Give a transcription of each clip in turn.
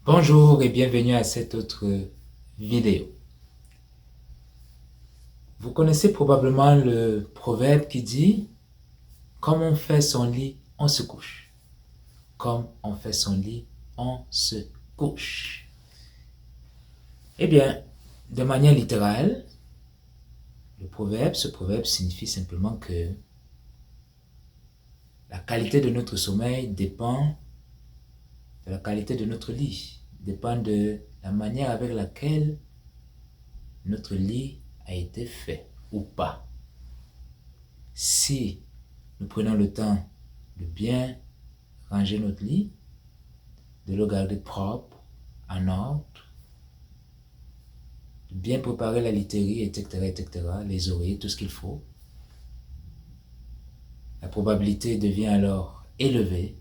Bonjour et bienvenue à cette autre vidéo. Vous connaissez probablement le proverbe qui dit « Comme on fait son lit, on se couche. Comme on fait son lit, on se couche. » Eh bien, de manière littérale, ce proverbe signifie simplement que la qualité de notre sommeil dépend de la qualité de notre lit, dépend de la manière avec laquelle notre lit a été fait ou pas. Si nous prenons le temps de bien ranger notre lit, de le garder propre, en ordre, de bien préparer la literie, etc., les oreillers, tout ce qu'il faut, la probabilité devient alors élevée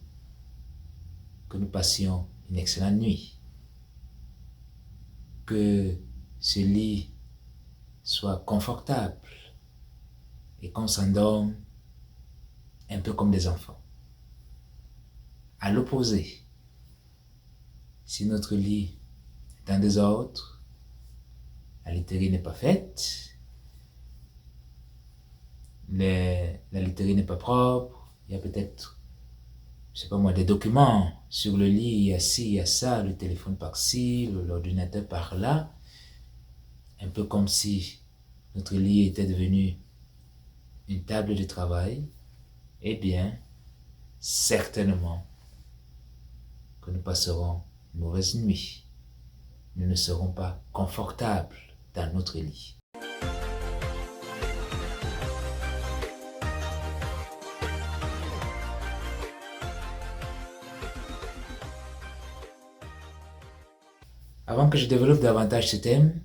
que nous passions une excellente nuit, que ce lit soit confortable et qu'on s'endorme un peu comme des enfants. À l'opposé, si notre lit est en désordre, la literie n'est pas faite, la literie n'est pas propre, il y a peut-être, je sais pas moi, des documents sur le lit, il y a ci, il y a ça, le téléphone par-ci, l'ordinateur par-là, un peu comme si notre lit était devenu une table de travail. Eh bien, certainement que nous passerons une mauvaise nuit. Nous ne serons pas confortables dans notre lit. Avant que je développe davantage ce thème,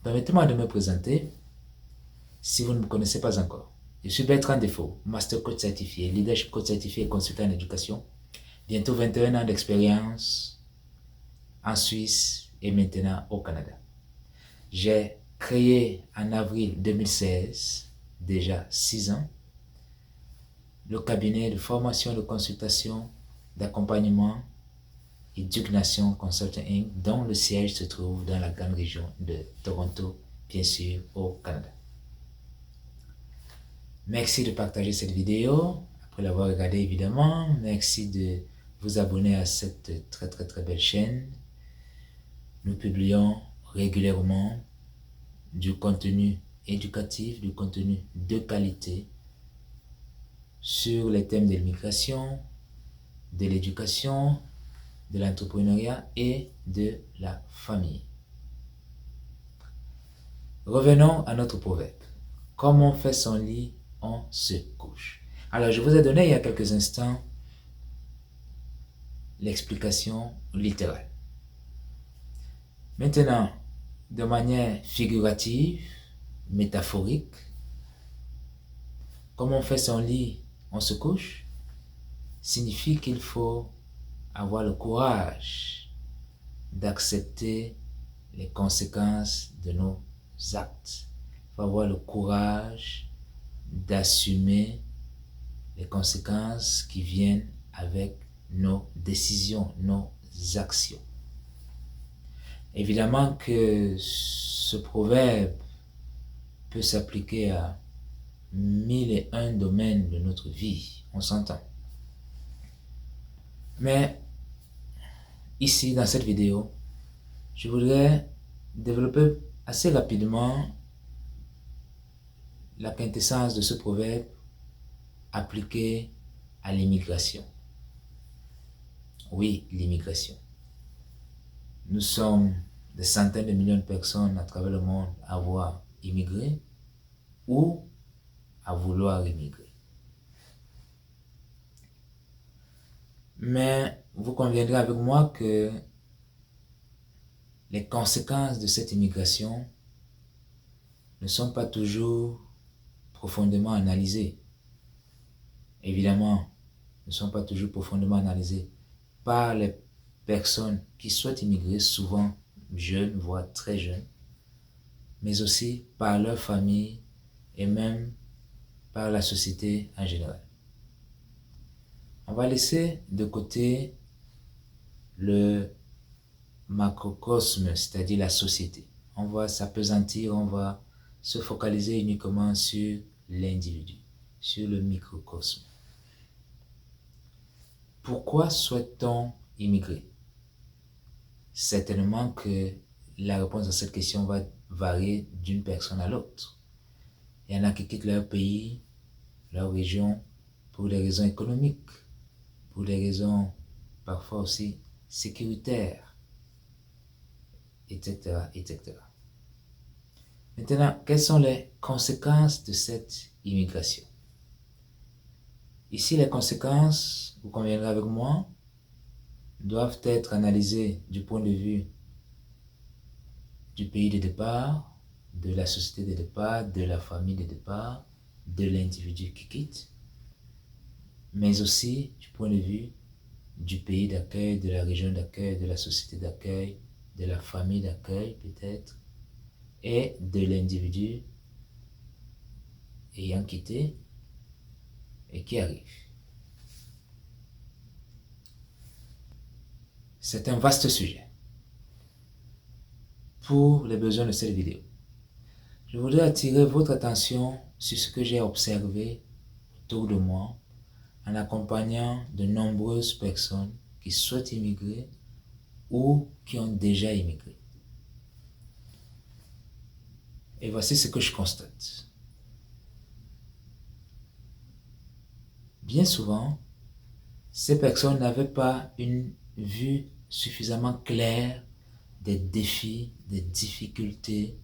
permettez-moi de me présenter si vous ne me connaissez pas encore. Je suis Bertrand Defoe, Master Coach certifié, Leadership Coach certifié et consultant en éducation. Bientôt 21 ans d'expérience en Suisse et maintenant au Canada. J'ai créé en avril 2016, déjà 6 ans, le cabinet de formation, de consultation, d'accompagnement et Dugnation Consulting Inc., dont le siège se trouve dans la grande région de Toronto, bien sûr, au Canada. Merci de partager cette vidéo, après l'avoir regardée évidemment. Merci de vous abonner à cette très belle chaîne. Nous publions régulièrement du contenu éducatif, du contenu de qualité sur les thèmes de l'immigration, de l'éducation, de l'entrepreneuriat et de la famille. Revenons à notre proverbe. Comme on fait son lit, on se couche. Alors, je vous ai donné il y a quelques instants l'explication littérale. Maintenant, de manière figurative, métaphorique, comme on fait son lit, on se couche, signifie qu'il faut avoir le courage d'accepter les conséquences de nos actes. Il faut avoir le courage d'assumer les conséquences qui viennent avec nos décisions, nos actions. Évidemment que ce proverbe peut s'appliquer à 1001 domaines de notre vie, on s'entend. Mais ici, dans cette vidéo, je voudrais développer assez rapidement la quintessence de ce proverbe appliqué à l'immigration. Oui, l'immigration. Nous sommes des centaines de millions de personnes à travers le monde à avoir immigré ou à vouloir immigrer. Mais vous conviendrez avec moi que les conséquences de cette immigration ne sont pas toujours profondément analysées. Évidemment, ne sont pas toujours profondément analysées par les personnes qui souhaitent immigrer, souvent jeunes, voire très jeunes, mais aussi par leur famille et même par la société en général. On va laisser de côté le macrocosme, c'est-à-dire la société. On va s'appesantir, on va se focaliser uniquement sur l'individu, sur le microcosme. Pourquoi souhaite-t-on immigrer? Certainement que la réponse à cette question va varier d'une personne à l'autre. Il y en a qui quittent leur pays, leur région, pour des raisons économiques, pour des raisons parfois aussi sécuritaires, etc., etc. Maintenant, quelles sont les conséquences de cette immigration? Ici, les conséquences, vous conviendrez avec moi, doivent être analysées du point de vue du pays de départ, de la société de départ, de la famille de départ, de l'individu qui quitte, mais aussi du point de vue du pays d'accueil, de la région d'accueil, de la société d'accueil, de la famille d'accueil peut-être, et de l'individu ayant quitté et qui arrive. C'est un vaste sujet pour les besoins de cette vidéo. Je voudrais attirer votre attention sur ce que j'ai observé autour de moi en accompagnant de nombreuses personnes qui souhaitent immigrer ou qui ont déjà immigré. Et voici ce que je constate. Bien souvent, ces personnes n'avaient pas une vue suffisamment claire des défis, des difficultés,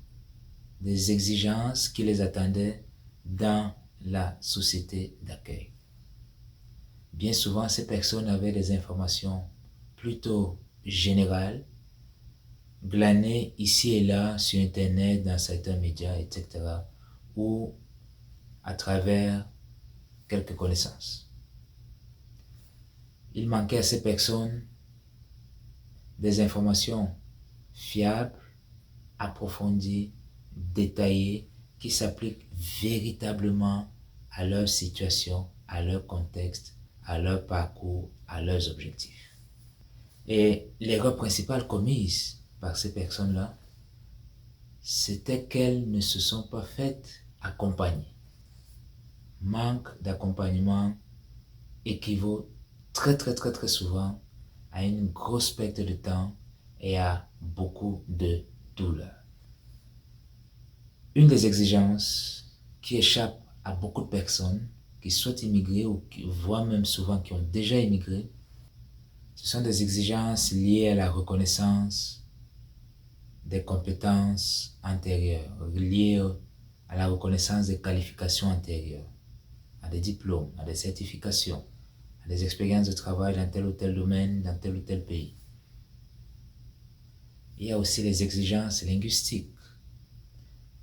des exigences qui les attendaient dans la société d'accueil. Bien souvent, ces personnes avaient des informations plutôt générales, glanées ici et là sur Internet, dans certains médias, etc., ou à travers quelques connaissances. Il manquait à ces personnes des informations fiables, approfondies, détaillées, qui s'appliquent véritablement à leur situation, à leur contexte, à leur parcours, à leurs objectifs. Et l'erreur principale commise par ces personnes-là, c'était qu'elles ne se sont pas faites accompagner. Manque d'accompagnement équivaut très souvent à une grosse perte de temps et à beaucoup de douleur. Une des exigences qui échappe à beaucoup de personnes qui souhaitent immigrer ou qui voient même souvent qui ont déjà immigré, ce sont des exigences liées à la reconnaissance des compétences antérieures, liées à la reconnaissance des qualifications antérieures, à des diplômes, à des certifications, à des expériences de travail dans tel ou tel domaine, dans tel ou tel pays. Il y a aussi les exigences linguistiques.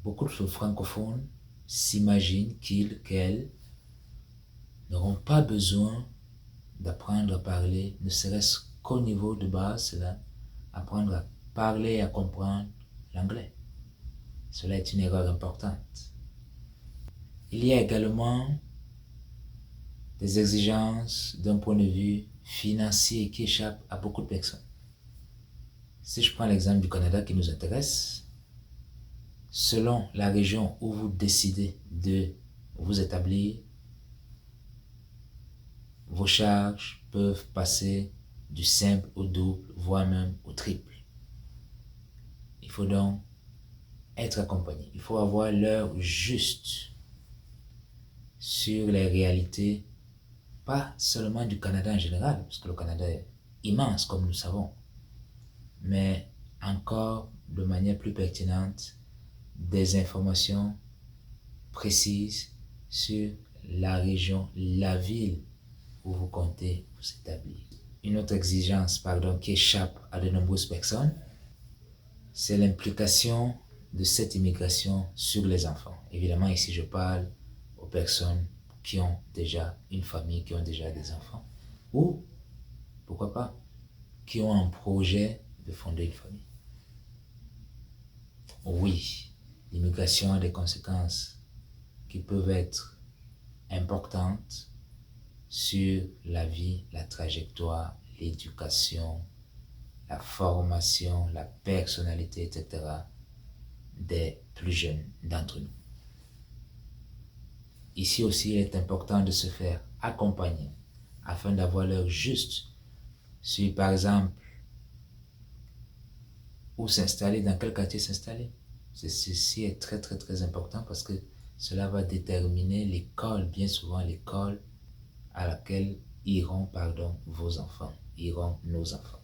Beaucoup de francophones s'imaginent qu'ils, qu'elles, n'auront pas besoin d'apprendre à parler, ne serait-ce qu'au niveau de base, cela, apprendre à parler et à comprendre l'anglais. Cela est une erreur importante. Il y a également des exigences d'un point de vue financier qui échappent à beaucoup de personnes. Si je prends l'exemple du Canada qui nous intéresse, selon la région où vous décidez de vous établir, vos charges peuvent passer du simple au double, voire même au triple. Il faut donc être accompagné. Il faut avoir l'heure juste sur les réalités, pas seulement du Canada en général, parce que le Canada est immense, comme nous savons, mais encore de manière plus pertinente, des informations précises sur la région, la ville où vous comptez vous établir. Une autre exigence, qui échappe à de nombreuses personnes, c'est l'implication de cette immigration sur les enfants. Évidemment, ici je parle aux personnes qui ont déjà une famille, qui ont déjà des enfants, ou, pourquoi pas, qui ont un projet de fonder une famille. Oui, l'immigration a des conséquences qui peuvent être importantes sur la vie, la trajectoire, l'éducation la formation, la personnalité, etc. des plus jeunes d'entre nous. Ici aussi, il est important de se faire accompagner afin d'avoir l'heure juste sur, par exemple, où s'installer, dans quel quartier s'installer. Ceci est très, très, très important parce que cela va déterminer l'école, bien souvent l'école à laquelle iront, vos enfants, iront nos enfants.